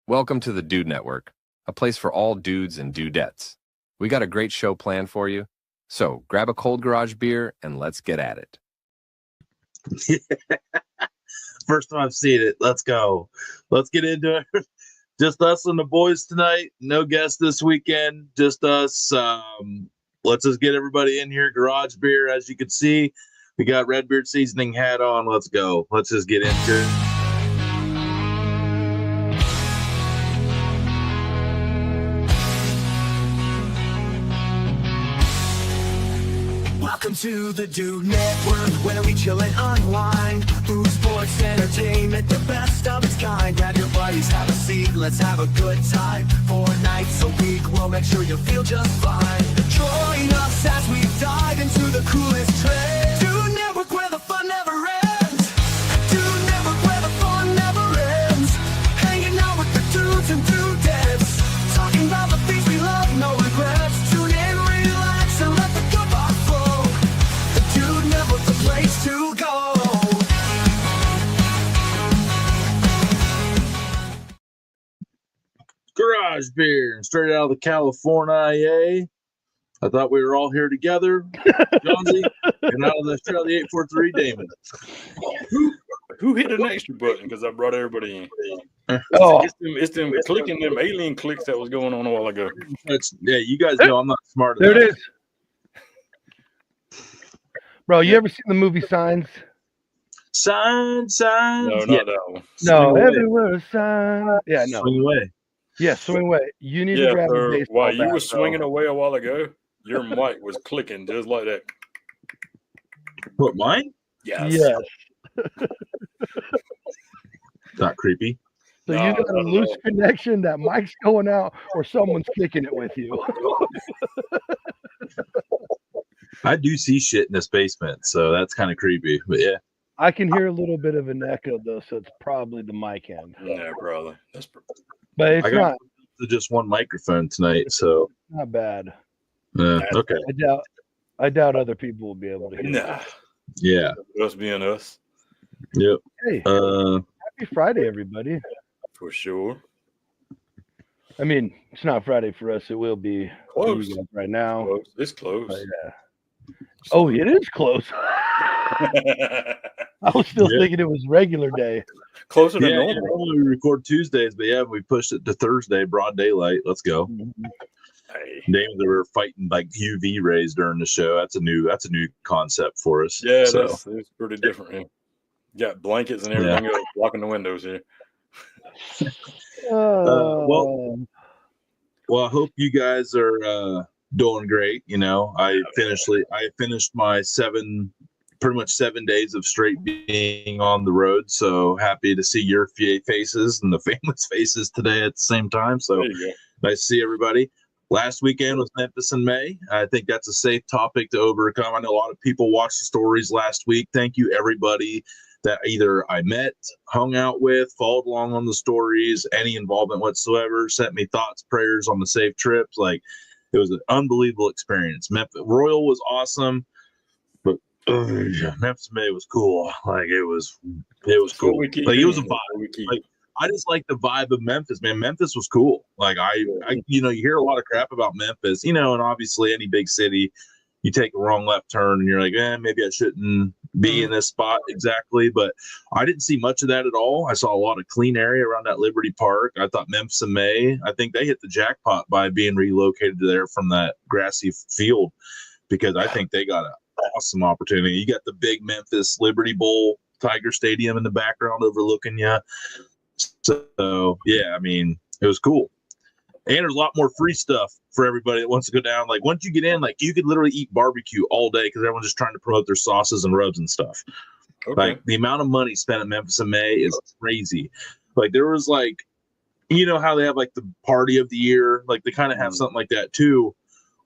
Welcome to the Dude Network, a place for all dudes and dudettes. We got a great show planned for you, so grab a cold garage beer and let's get at it. First time I've seen it. Let's go. Let's get into it. Just us and the boys tonight. No guests this weekend. Just us. Let's just get everybody in here. Garage beer, as you can see. We got Redbeard seasoning hat on. Let's go. Let's just get into it. Welcome to the Dude Network, where we chill and unwind. Food, sports, entertainment, the best of its kind. Grab your buddies, have a seat, let's have a good time. 4 nights a week, we'll make sure you feel just fine. Join us as we dive into the coolest trends. Dude Network, where the fun never ends. Dude Network, where the fun never ends. Hanging out with the dudes and dudettes. Talking about the things we love, no regrets. Tune in, relax, and let the good vibe flow. The Dude Network, the place to go. Garage beer, straight out of the California. I thought we were all here together. Johnsy, and out of the Australia 843, Damon. Who hit an extra button? Because I brought everybody in. Oh, It's them clicking them alien clicks that was going on a while ago. yeah, you guys know I'm not smart There enough. it is. Bro, you ever seen the movie Signs? Signs. No, not that one. No, Swing away. everywhere a sign. Yeah, no. Swing away. Yeah, swing away. You need to Yeah, grab a sir. baseball While you bat, were bro. swinging away a while ago, your mic was clicking just like that. What, mine? Yes. Yes. Not creepy. So No, you got a not at loose all. connection that mic's going out or someone's kicking it with you. I do see shit in this basement, so that's kind of creepy. But yeah. I can hear a little bit of an echo though, so it's probably the mic end. Yeah, probably. But it's I got just one microphone tonight, so not bad. okay. I doubt other people will be able to hear. Nah. Yeah. Us being us, Yep. Hey, happy Friday, everybody. for sure. I mean, it's not Friday for us. It will be for Close. you guys right now. Close. It's close. But yeah. Oh, it is close. I was still thinking it was regular day. Closer than Yeah, normal. normally we record Tuesdays, but yeah, we pushed it to Thursday, broad daylight. Let's go. Hey. Names that were fighting like UV rays during the show. That's a new concept for us. Yeah, So, that's pretty different. Yeah. Got blankets and everything else blocking the windows here. well, I hope you guys are doing great. You know, I finished my pretty much 7 days of straight being on the road. So happy to see your faces and the family's faces today at the same time. So There you go. nice to see everybody. Last weekend was Memphis in May. I think that's a safe topic to overcome. I know a lot of people watched the stories last week. Thank you, everybody that either I met, hung out with, followed along on the stories, any involvement whatsoever, sent me thoughts, prayers on the safe trips. Like, it was an unbelievable experience. Memphis Royal was awesome, but Memphis May was cool. Like, it was cool. Like, it was a vibe. Like, I just like the vibe of Memphis, man. Memphis was cool. Like, I you hear a lot of crap about Memphis, and obviously any big city, you take a wrong left turn and you're like, maybe I shouldn't be in this spot exactly. But I didn't see much of that at all. I saw a lot of clean area around that Liberty Park. I thought Memphis in May, I think they hit the jackpot by being relocated there from that grassy field, because I think they got an awesome opportunity. You got the big Memphis Liberty Bowl Tiger Stadium in the background overlooking you. So, yeah, I mean, it was cool. And there's a lot more free stuff for everybody that wants to go down. Like, once you get in, like, you could literally eat barbecue all day because everyone's just trying to promote their sauces and rubs and stuff. Okay. Like, the amount of money spent at Memphis in May is crazy. Like, there was, like, how they have, like, the party of the year? Like, they kind of have something like that, too,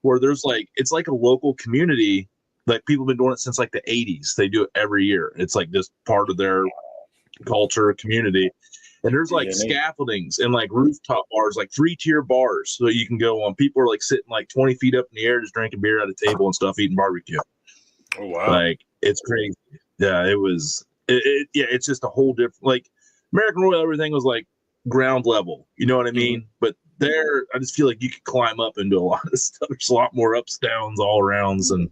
where there's, like, it's like a local community. Like, people have been doing it since, like, the 80s. They do it every year. It's, like, just part of their culture, community. And there's like scaffoldings and like rooftop bars, like 3-tier bars, so you can go on. People are like sitting like 20 feet up in the air, just drinking beer at a table and stuff, eating barbecue. Oh wow! Like, it's crazy. Yeah, it was. Yeah, it's just a whole different. Like, American Royal, everything was like ground level. You know what I mean? But there, I just feel like you could climb up into a lot of stuff. There's a lot more ups, downs, all arounds, and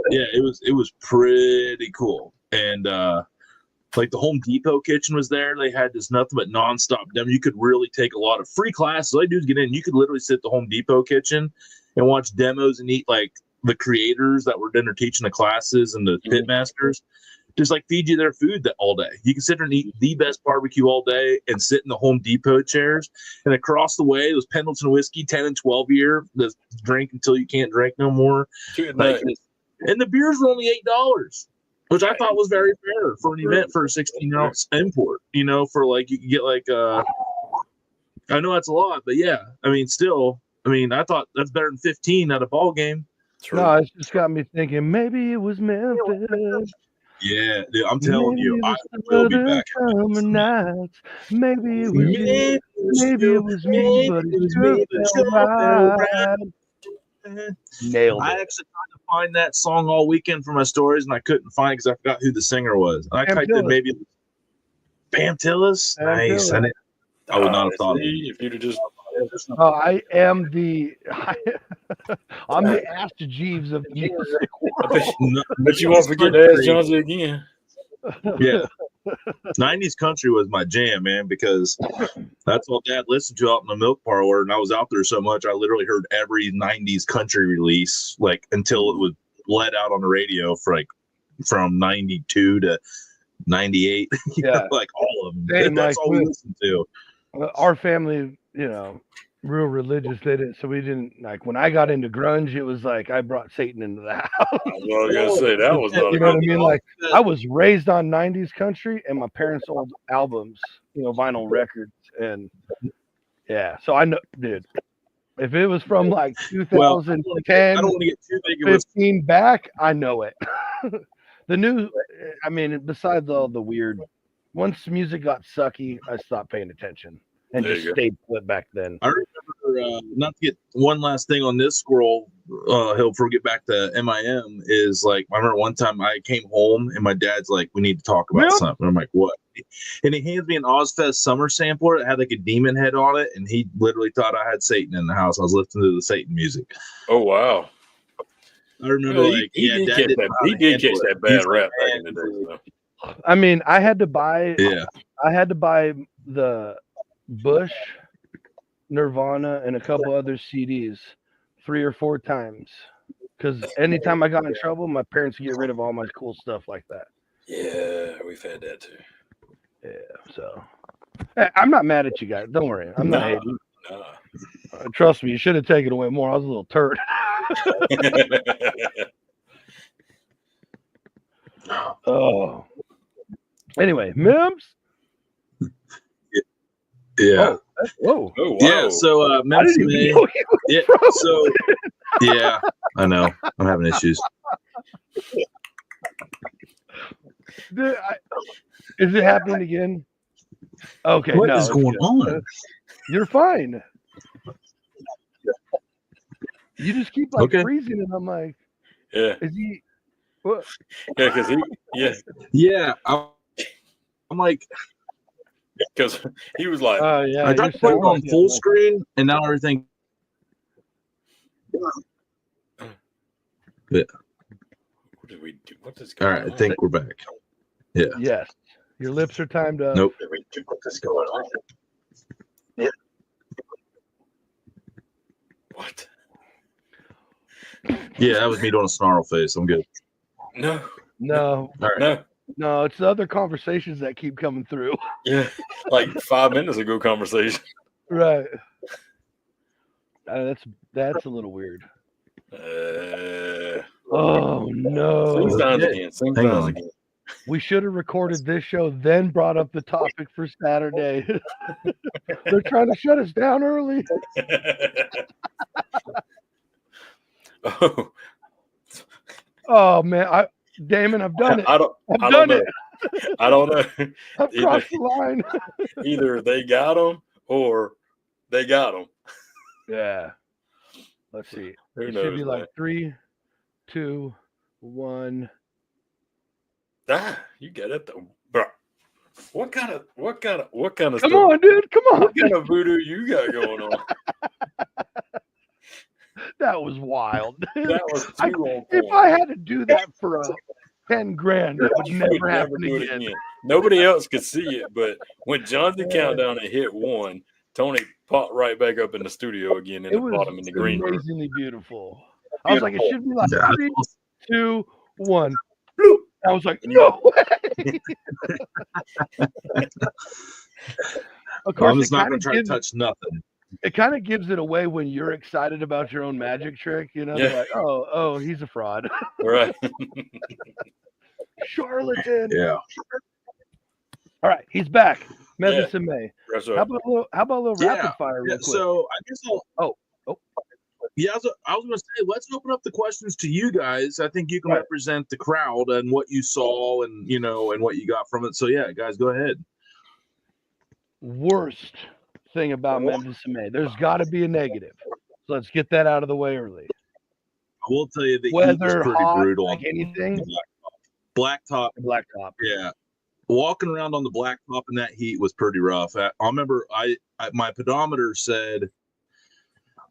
yeah, it was pretty cool. And like the Home Depot kitchen was there. They had just nothing but nonstop demo. You could really take a lot of free classes. All you do is get in. You could literally sit at the Home Depot kitchen and watch demos and eat like the creators that were in there teaching the classes and the pit masters. Just like feed you their food all day. You can sit there and eat the best barbecue all day and sit in the Home Depot chairs. And across the way, was Pendleton whiskey, 10 and 12 year, the drink until you can't drink no more. Like, and the beers were only $8, which I thought was very fair for an event for a 16-ounce import. You know, for like you could get like I know that's a lot, but yeah, I mean, still, I mean, I thought that's better than 15 at a ball game. True. No, it's just got me thinking maybe it was Memphis. Yeah, dude, I'm telling you, I will be back. Nights. Maybe it was me. Maybe it was me, but it was right. Nailed it. I actually tried to find that song all weekend for my stories, and I couldn't find it because I forgot who the singer was. And I typed in maybe Bam Tillis. Nice. I would not have thought if you'd have just. I am I'm the Aster Jeeves of the music world. But you won't forget to ask Johnsy again. Yeah. 90s country was my jam, man, because that's all Dad listened to out in the milk parlor. And I was out there so much, I literally heard every 90s country release, like until it was let out on the radio for like from 92 to 98. Yeah. Like all of them. That's all we listened to. Our family, you know, real religious did it, so we didn't like when I got into grunge. It was like I brought Satan into the house. I was gonna say that was not. You know what I mean? Like I was raised on '90s country, and my parents' old albums, you know, vinyl records, and yeah. So I know, dude. If it was from like 2010, I don't want to get too big 15 back, I know it. The new, I mean, besides all the weird. Once music got sucky, I stopped paying attention and just stayed put back then. I remember, not to get one last thing on this squirrel hill before we get back to MIM, is like, I remember one time I came home and my dad's like, we need to talk about something. I'm like, what? And he hands me an Ozfest summer sampler that had like a demon head on it, and he literally thought I had Satan in the house. I was listening to the Satan music. Oh, wow. I remember, he did catch that bad rap back in the day, though. I mean, I had to buy the Bush, Nirvana, and a couple other CDs 3 or 4 times because anytime I got in trouble, my parents would get rid of all my cool stuff like that. Yeah, we've had that too. Yeah, so I'm not mad at you guys. Don't worry, I'm not hating. Trust me, you should have taken away more. I was a little turd. Oh. Anyway, Mims. Yeah. Oh, wow. Yeah. So, Memphis, yeah. So, yeah, I know. I'm having issues. Is it happening again? Okay. What is going on? You're fine. You just keep like freezing, and I'm like, yeah. Is he? What? Yeah, because yeah. I'm like, because he was like, yeah. I tried to put it on full screen, and now everything. Yeah. What did we do? What is going on? All right, I think we're back. Yeah. Yes. Your lips are timed up. Nope. What is going on? Yeah. What? Yeah, that was me doing a snarl face. I'm good. No. All right. No, it's the other conversations that keep coming through. Yeah, like 5 minutes ago conversation. Right. That's a little weird. Oh no! Sometimes again. We should have recorded this show, then brought up the topic for Saturday. They're trying to shut us down early. Oh man, Damon, I've done it. I've done it. I don't know. I've crossed the line. Either they got them or they got them. Yeah. Let's see. It should be like 3, 2, 1. You get it though, bro. What kind of Come stuff? on, dude. Come on. What kind of voodoo you got going on? That was wild. Dude. That was too on If point. I had to do that for $10,000, it would You never would happen do it again. Nobody else could see it, but when Johnsy countdown and hit 1, Tony popped right back up in the studio again in It the was bottom in the green room. amazingly beautiful. I was like, it should be like Yeah. 3, 2, 1. Bloop. I was like, no way. Of course, I'm just it not kind going of to try to gives touch nothing. it kind of gives it away when you're excited about your own magic trick. You know, they're Yeah. like, oh, he's a fraud, Right. charlatan. Yeah. All right, he's back. Memphis and May. That's How right. about a little rapid fire, real quick? So I guess yeah, I was going to say, let's open up the questions to you guys. I think you can represent the crowd and what you saw and, and what you got from it. So, yeah, guys, go ahead. Worst thing about Memphis and May. There's got to be a negative. So let's get that out of the way early. I will tell you the heat Weather, was pretty hot, brutal. like anything. Blacktop. Blacktop. Yeah. Walking around on the blacktop in that heat was pretty rough. I remember my pedometer said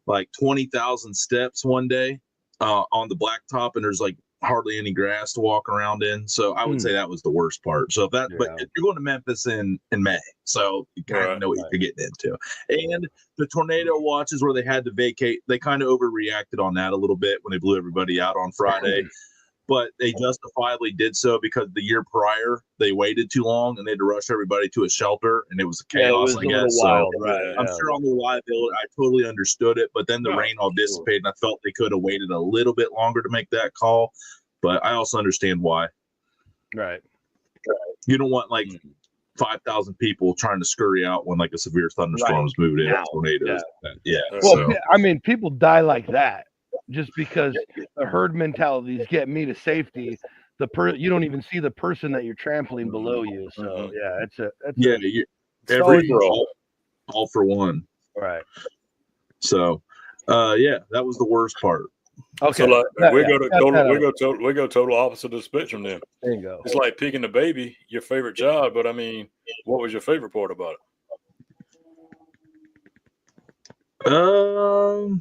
like 20,000 steps one day on the blacktop, and there's like hardly any grass to walk around in. So I would say that was the worst part. So but if you're going to Memphis in May, so you kind of know what you're getting into. And the tornado watches where they had to vacate, they kind of overreacted on that a little bit when they blew everybody out on Friday. But they justifiably did so because the year prior they waited too long and they had to rush everybody to a shelter, and it was chaos. I guess wild, so. right? I'm sure on the reliability, I totally understood it. But then the rain all dissipated, and I felt they could have waited a little bit longer to make that call. But I also understand why. Right. You don't want like 5,000 people trying to scurry out when like a severe thunderstorm is moving in, tornadoes. Yeah. Well, I mean, people die like that. Just because the herd mentality is getting me to safety, you don't even see the person that you're trampling below you. So all for one. Right. So, that was the worst part. So Okay. like we go total opposite of the spectrum then. There you go. It's like picking the baby, your favorite child, but I mean, what was your favorite part about it?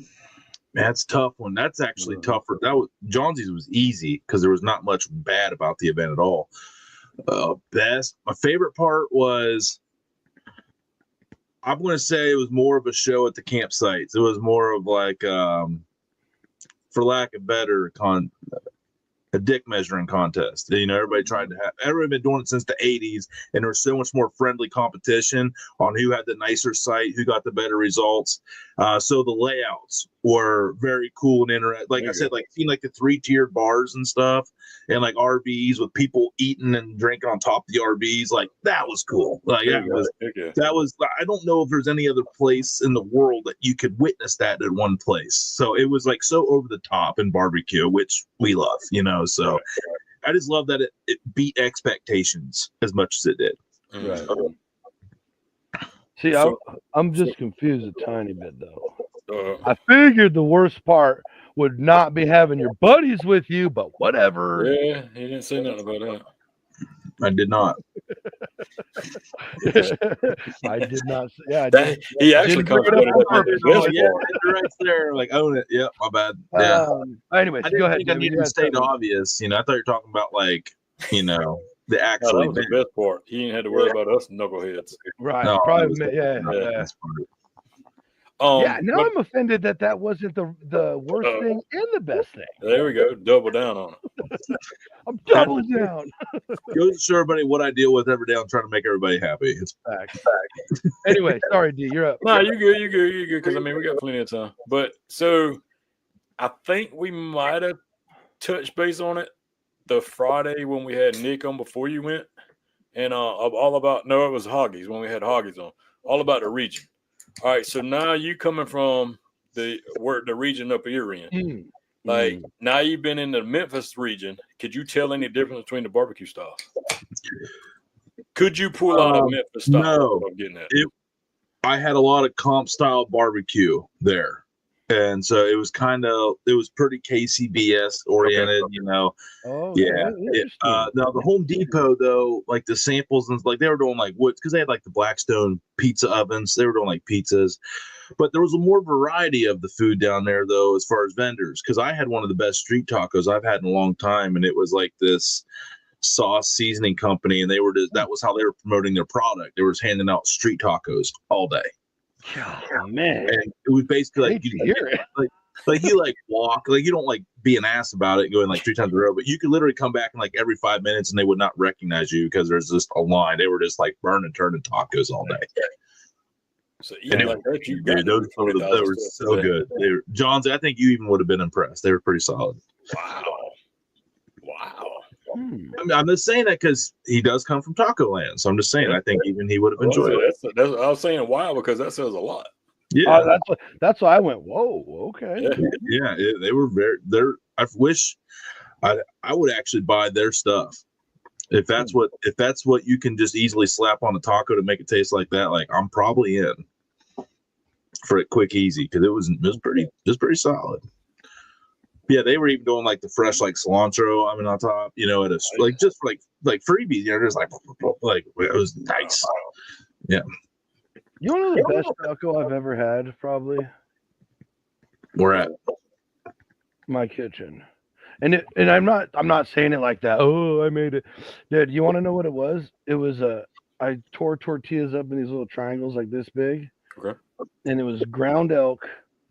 That's a tough one. That's actually tougher. Johnsy's was easy because there was not much bad about the event at all. My favorite part was, I'm going to say it was more of a show at the campsites. It was more of like, for lack of better, a dick measuring contest. Everybody been doing it since the 80s, and there was so much more friendly competition on who had the nicer site, who got the better results. So the layouts were very cool and interesting. Like I said, like seeing like the 3-tiered bars and stuff, and like RVs with people eating and drinking on top of the RVs. Like that was cool. Like that was. I don't know if there's any other place in the world that you could witness that in one place. So it was like so over the top in barbecue, which we love, So I just love that it beat expectations as much as it did. Right. See, I'm just confused a tiny bit though. I figured the worst part would not be having your buddies with you, but whatever. Yeah, he didn't say nothing about that. I did not. I did not. Yeah, he actually comes right there, like own it. Yeah, my bad. Yeah. Anyways, go ahead. I need to state obvious. I thought you were talking about like, the actual. That was the best part. He ain't had to worry about us knuckleheads. Right. No, probably. Yeah. Now I'm offended that wasn't the worst thing and the best thing. There we go. Double down on it. I'm doubling down. Goes to show everybody what I deal with every day. I'm trying to make everybody happy. It's fact. Anyway, sorry, D, you're up. No, you're good. Because I mean, we got plenty of time. But so I think we might have touched base on it the Friday when we had Nick on before you went, and all about it was Hoggies when we had Hoggies on, all about the region. All right, so now you coming from the region up your end. Now you've been in the Memphis region. Could you tell any difference between the barbecue styles? Could you pull out a Memphis style? No. I'm getting at? I had a lot of comp style barbecue there. And so it was pretty KCBS oriented, Oh, Yeah. interesting. Now the Home Depot though, like the samples and like they were doing like wood because they had like the Blackstone pizza ovens. They were doing like pizzas, but there was a more variety of the food down there though as far as vendors. Because I had one of the best street tacos I've had in a long time, and it was like this sauce seasoning company, and that was how they were promoting their product. They were just handing out street tacos all day. Oh, man, and it was basically like you like walk, like you don't like be an ass about it going like 3 times in a row, but you could literally come back in like every 5 minutes and they would not recognize you because there's just a line. They were just like burning, turning tacos all day. So they were so good. John's, I think you even would have been impressed. They were pretty solid. Wow. I mean, I'm just saying that because he does come from Taco Land, so I'm just saying I think even he would have enjoyed it. I was saying wow because that says a lot. Yeah, that's why I went. Whoa, okay. Yeah, they were I wish I would actually buy their stuff if that's what you can just easily slap on a taco to make it taste like that. Like I'm probably in for it quick, easy because it was pretty solid. Yeah, they were even doing like the fresh like cilantro. I mean, on top, at a like just like freebies. Just like it was nice. Yeah. You want to know the best taco I've ever had? Probably. Where at? My kitchen, and I'm not saying it like that. Oh, I made it. Dude, you want to know what it was? It was I tore tortillas up in these little triangles like this big. Okay. And it was ground elk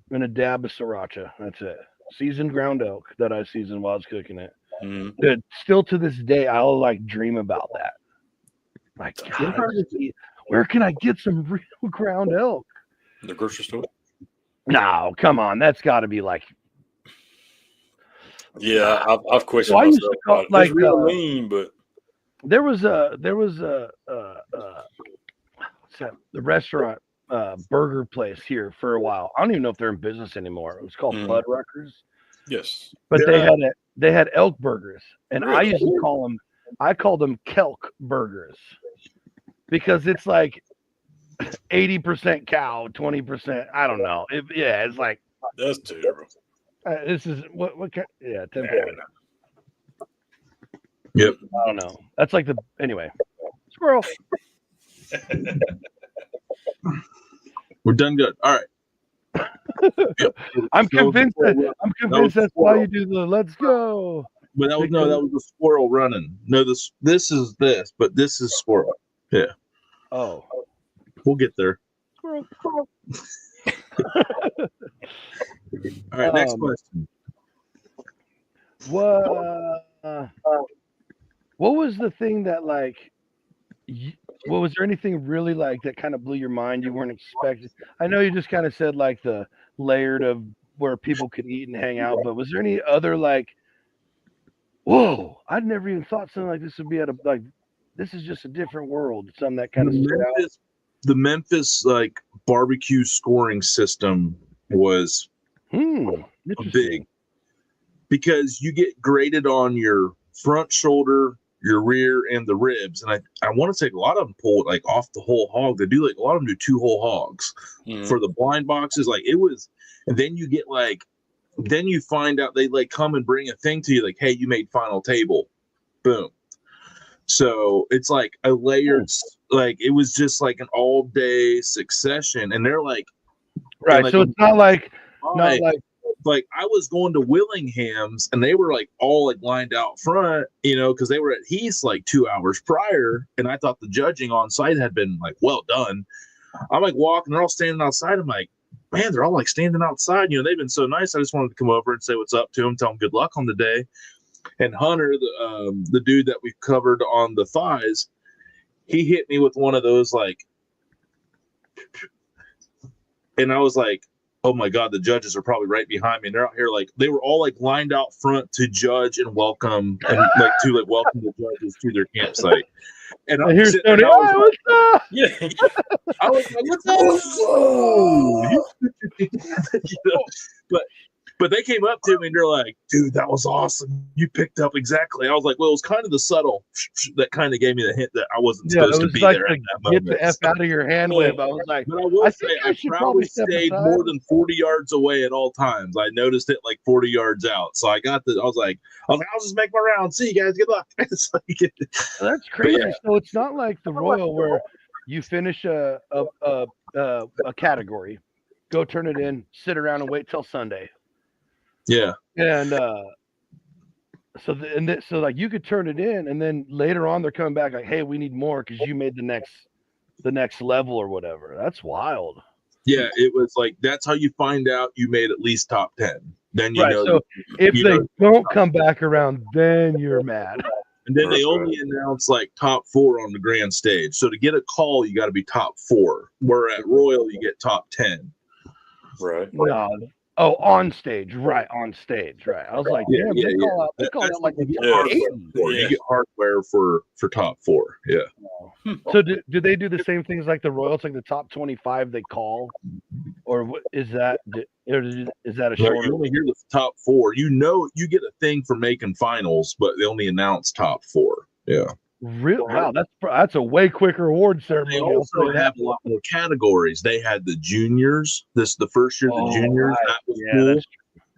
and a dab of sriracha. That's it. Seasoned ground elk that I seasoned while I was cooking it. Mm-hmm. Dude, still to this day, I'll like dream about that. Like, God, where can I get some real ground elk? The grocery store? No, come on. That's got to be like. Yeah, I've questioned Well, I used myself. to call, It's like real lean, but there was a what's that? The restaurant burger place here for a while. I don't even know if they're in business anymore. It was called Fuddruckers. Yes, but they had elk burgers, and Really? I used to call them kelk burgers because it's like 80% cow, 20%. I don't know. It's like that's terrible. This is what kind? Yeah, 10. Yep. I don't know. That's like anyway. Squirrel. We're done good. All right. Yep. I'm convinced that's why you do the let's go. But that was the squirrel running. No, this is this, but this is squirrel. Yeah. Oh. We'll get there. Squirrel. All right, next question. What was the thing that like? Was there anything really like that kind of blew your mind you weren't expecting? I know you just kind of said like the layered of where people could eat and hang out, but was there any other like? Whoa! I'd never even thought something like this would be this is just a different world. Something that kind of stood out. The Memphis like barbecue scoring system was big because you get graded on your front shoulder, your rear, and the ribs. And I want to say a lot of them pull it like off the whole hog. They do like a lot of them do 2 whole hogs for the blind boxes. Like it was, and then you get then you find out they like come and bring a thing to you like, hey, you made final table, boom. So it's like a layered, like it was just like an all day succession, and they're like, right. Like, so it's not like I was going to Willingham's and they were like all like lined out front, because they were at Heath's like 2 hours prior, and I thought the judging on site had been like well done. I'm like walking, they're all standing outside. I'm like, man, they're all like standing outside. They've been so nice. I just wanted to come over and say what's up to them, tell them good luck on the day. And Hunter, the dude that we covered on the thighs, he hit me with one of those like, and I was like, oh my God, the judges are probably right behind me. And they're out here like they were all like lined out front to judge and welcome and to welcome the judges to their campsite. And I'm here's Tony. What's up? Yeah, I was like, what's up? But they came up to me and they're like, dude, that was awesome. You picked up exactly. I was like, well, it was kind of the subtle that kind of gave me the hint that I wasn't supposed to be like there the at that moment. get the F out of your hand wave. I was like, but I will say, I should probably step stayed aside. more than 40 yards away at all times. I noticed it like 40 yards out. So I was like, I'll just make my round. See you guys. Good luck. It's like, that's crazy. yeah. So it's not like the Royal where you finish a category, go turn it in, sit around and wait till Sunday. Yeah. And so like you could turn it in, and then later on they're coming back like, hey, we need more because you made the next level or whatever. That's wild. Yeah, it was like that's how you find out you made at least top 10. Then you know. So if they don't come back around, then you're mad. And then they only announce like top 4 on the grand stage. So to get a call, you got to be top 4. Where at Royal, you get top 10. Right. No. Oh, on stage, right? On stage, right? I was like, damn, they call out like you get hardware for top 4. Yeah. So do they do the same things like the Royals, like the top 25 they call, or what is that? Is that a shorter? You only hear the top 4. You know, you get a thing for making finals, but they only announce top 4. Yeah. Real wow, that's a way quicker award ceremony. They also have a lot more categories. They had the juniors. The first year, the juniors. That was cool.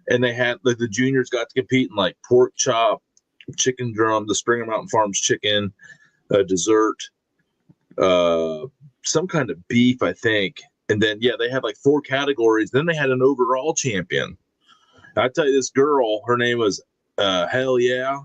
And they had like the juniors got to compete in like pork chop, chicken drum, the Springer Mountain Farms chicken, dessert, some kind of beef, I think. And then they had like 4 categories. Then they had an overall champion. I tell you, this girl, her name was Hell Yeah.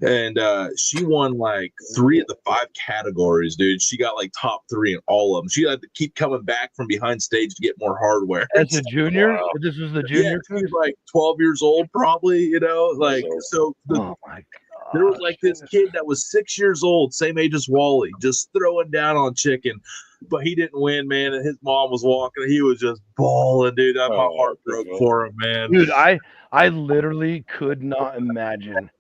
And she won like 3 of the 5 categories, dude. She got like top 3 in all of them. She had to keep coming back from behind stage to get more hardware. As a junior? Wow. This was the junior? Yeah, she was like 12 years old, probably, you know? Like, so oh my God. There was like this kid that was 6 years old, same age as Wally, just throwing down on chicken. But he didn't win, man. And his mom was walking. He was just bawling, dude. My heart broke for him, man. Dude, I literally could not imagine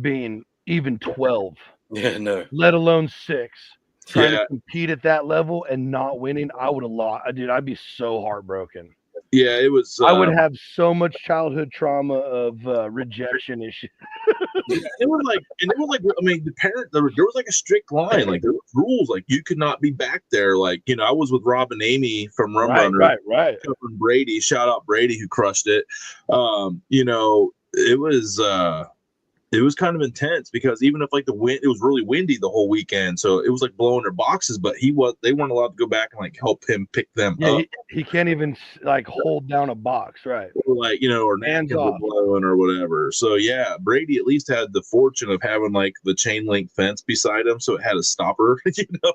being even 12. Yeah, no. Let alone 6. Trying to compete at that level and not winning. I would have lost. Dude, I'd be so heartbroken. Yeah, it was. I would have so much childhood trauma of rejection issues. It was like, I mean, there was like a strict line, like there were rules, like you could not be back there. Like, you know, I was with Rob and Amy from Rum Runner, right. Covering Brady, shout out Brady who crushed it. You know, it was kind of intense because even if like the wind, it was really windy the whole weekend, so it was like blowing their boxes. But they weren't allowed to go back and like help him pick them up. He can't even like hold down a box, right? Or like, you know, or napkins were blowing or whatever. So yeah, Brady at least had the fortune of having like the chain link fence beside him, so it had a stopper. You know,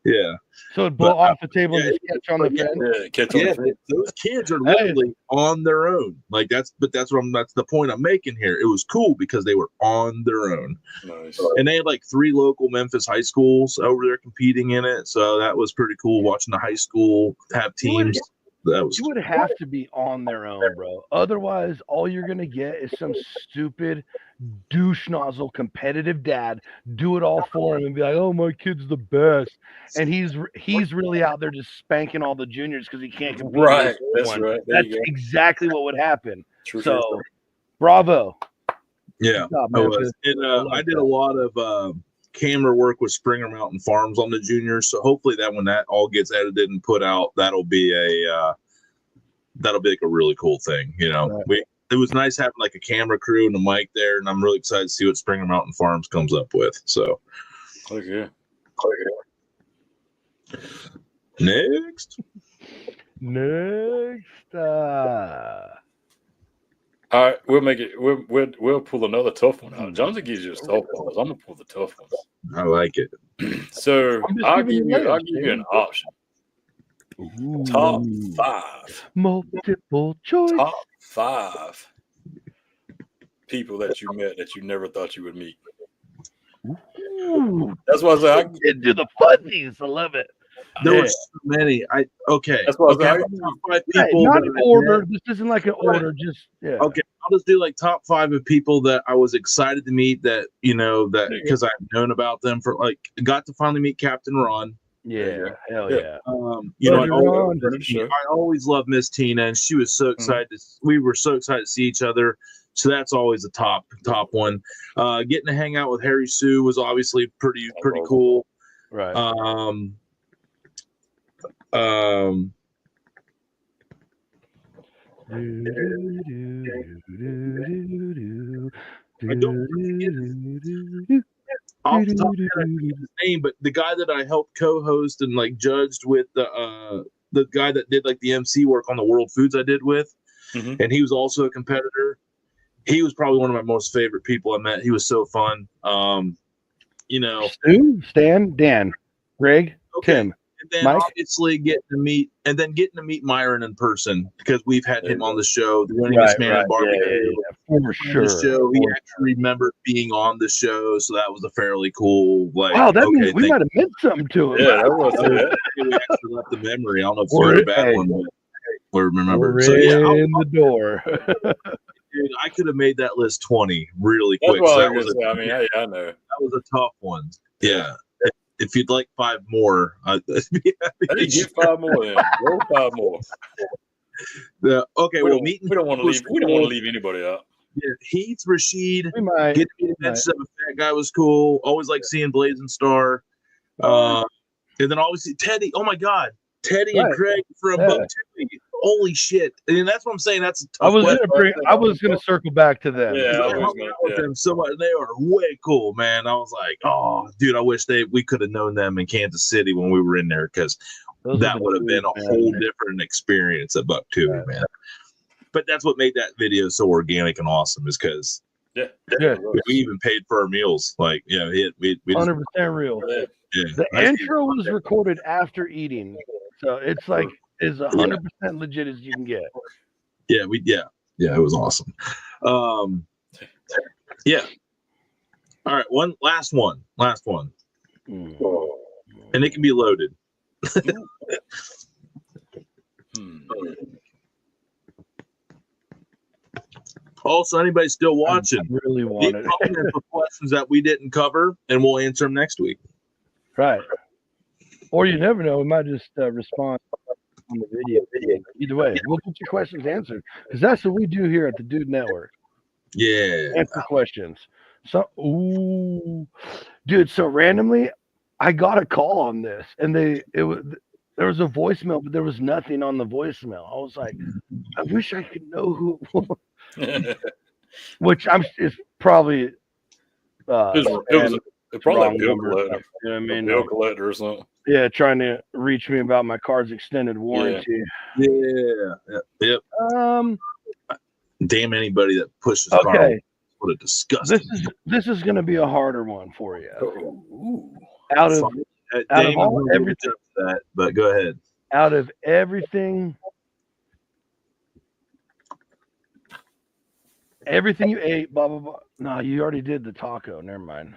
yeah. So it blow off the table and just catch on the fence. Those kids are literally on their own. Like that's the point I'm making here. It was cool because they were on their own. Nice. And they had like 3 local Memphis high schools over there competing in it. So that was pretty cool watching the high school have teams. You would have to be on their own, bro. Otherwise, all you're gonna get is some stupid douche nozzle competitive dad do it all for him and be like, "Oh, my kid's the best," and he's really out there just spanking all the juniors because he can't compete. Right, that's right. That's exactly what would happen. So, bravo. Yeah, I was. And I did a lot of camera work with Springer Mountain Farms on the juniors. So hopefully when that all gets edited and put out, that'll be like a really cool thing. You know, it was nice having like a camera crew and a mic there, and I'm really excited to see what Springer Mountain Farms comes up with. So, okay. Next. All right, we'll make it. We'll pull another tough one out. Johnsy gives you a tough one. I'm gonna pull the tough ones. I like it. So I'll give you an option. Ooh. Top 5. Multiple choice. Top 5 people that you met that you never thought you would meet. Ooh. That's why I say I can do the fuzzies. I love it. There were so many. That's why I top 5 people. Not an order. This isn't like an order. Just Okay, I'll just do like top 5 of people that I was excited to meet. That you know that because I've known about them for like got to finally meet Captain Ron. Yeah, hell Yeah. yeah. You know, Later I always love Miss Tina, and she was so excited. We were so excited to see each other. So that's always a top one. Getting to hang out with Harry Sue was obviously pretty cool. Right. I don't forget off the top of my head, I forget his name, but the guy that I helped co-host and like judged with the guy that did like the MC work on the World Foods I did with, and he was also a competitor. He was probably one of my most favorite people I met. He was so fun. You know, Stu, Stan, Dan, Greg, Tim. And then Mike? obviously getting to meet Myron in person because we've had him on the show, the winningest man in barbecue. For sure. The show. He actually remembered being on the show, so that was a fairly cool. Like, wow, that means we might have meant something to him. Yeah, that was it. We actually left the memory. I don't know if you're a bad one, but remember. We're So yeah, in the door. dude, I could have made that list 20 really quick. That's So what I that was was gonna say. I mean, hey, I know. that was a tough one. Yeah. If you'd like 5 more, I'd be happy. I didn't get 5 more. Then roll 5 more. Okay, We well, don't want to leave. We don't want to leave anybody out. Yeah, Heath, Rashid, We might. get to meet that guy was cool. Always like seeing Blazing Star. And then obviously Teddy. Oh my God, Teddy and Craig from Book Two. Holy shit! And that's what I'm saying. That's a tough I was gonna circle back to them. Yeah, I hung out with them so much. They are way cool, man. I was like, oh, dude, I wish we could have known them in Kansas City when we were in there because that would have been a whole different experience at Buck Two, man. But that's what made that video so organic and awesome is because we even paid for our meals. Like, yeah, we 100% real. Yeah, the intro was recorded after eating, so it's like as 100% legit as you can get. Yeah, it was awesome. Yeah. All right, last one, and it can be loaded. Also, anybody still watching? I really want it. For questions that we didn't cover, and we'll answer them next week. Right. Or you never know. We might just respond on the video. Either way, we'll get your questions answered because that's what we do here at the Dude Network. Yeah. Answer questions. So, dude. So randomly, I got a call on this, and there was a voicemail, but there was nothing on the voicemail. I was like, I wish I could know who it was. Which it's probably It was probably a bill collector. You know what I mean? A bill collector or something. Yeah, trying to reach me about my car's extended warranty. Yep. Damn anybody that pushes car. What a disgusting. This is going to be a harder one for you. Out of all everything, but go ahead. Out of everything you ate, blah blah blah. No, you already did the taco. Never mind.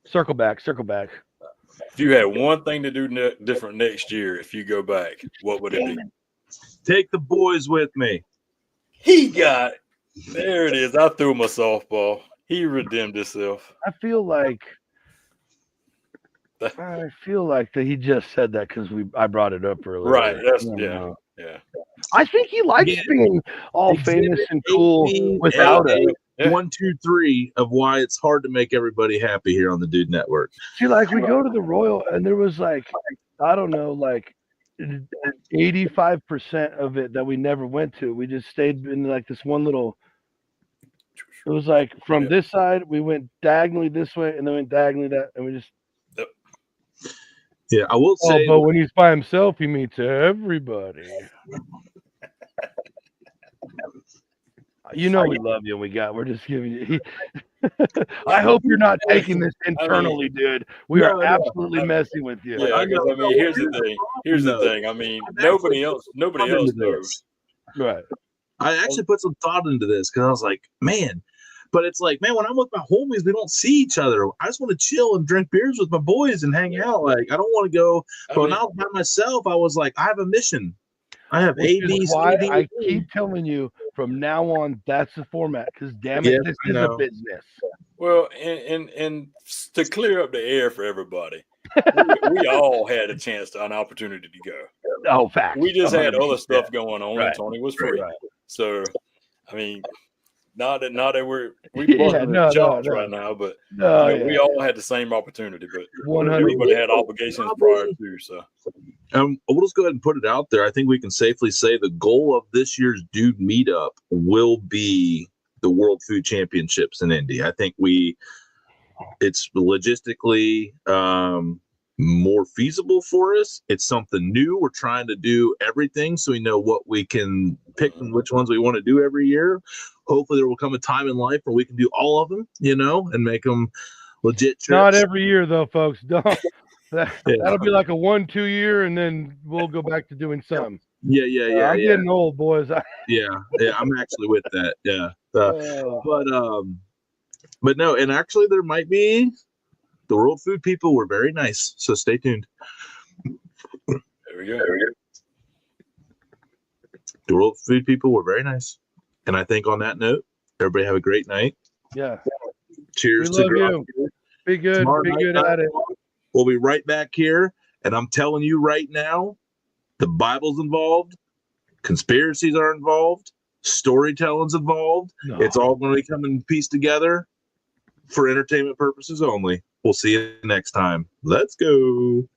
Circle back. If you had one thing to do different next year, if you go back, what would it be? Take the boys with me. He got it. There it is. I threw him a softball. He redeemed himself. I feel like that he just said that because I brought it up earlier. Right. That's yeah. I think he likes being all famous and cool without it. 1, 2, 3 of why it's hard to make everybody happy here on the Dude Network. See, like we go to the Royal and there was like, I don't know, like 85% of it that we never went to. We just stayed in like this one little. It was like from this side, we went diagonally this way, and then went diagonally that, and we just. Yeah, I will say. But when he's by himself, he meets everybody. You know we love you. We're just giving you. I hope you're not taking this internally, dude. We are absolutely messing with you. Yeah, because I mean, here's the thing. I mean, nobody else knows. Right. I actually put some thought into this because I was like, man. But it's like, man, when I'm with my homies, we don't see each other. I just want to chill and drink beers with my boys and hang out. Like, I don't want to go. But when I was by myself, I was like, I have a mission. I have ABCD. Why I keep telling you from now on, that's the format. Because damn it, this is a business. Well, and to clear up the air for everybody, we all had a chance to an opportunity to go. Oh, facts. We just had 100%. other stuff going on, Right. and Tony was free. Right. So, I mean, not that we Yeah, busting no, his chops no. right now, but No, you know, we all had the same opportunity, but 100%. everybody had obligations prior to. So, we'll just go ahead and put it out there. I think we can safely say the goal of this year's Dude Meetup will be the World Food Championships in Indy. I think it's logistically more feasible for us. It's something new. We're trying to do everything so we know what we can pick and which ones we want to do every year. Hopefully there will come a time in life where we can do all of them, and make them legit trips. Not every year though, folks. Don't. That'll be like a 1-2 year, and then we'll go back to doing some. Yeah. I'm getting old, boys. Yeah. I'm actually with that. Yeah. But no, and actually there might be the World Food people were very nice, so stay tuned. there we go. The World Food people were very nice, and I think on that note, everybody have a great night. Yeah. Cheers We to love Garage. you. Be good. Tomorrow Be night, good at it. We'll be right back here, and I'm telling you right now, the Bible's involved, conspiracies are involved, storytelling's involved. No. It's all going to be coming pieced together for entertainment purposes only. We'll see you next time. Let's go.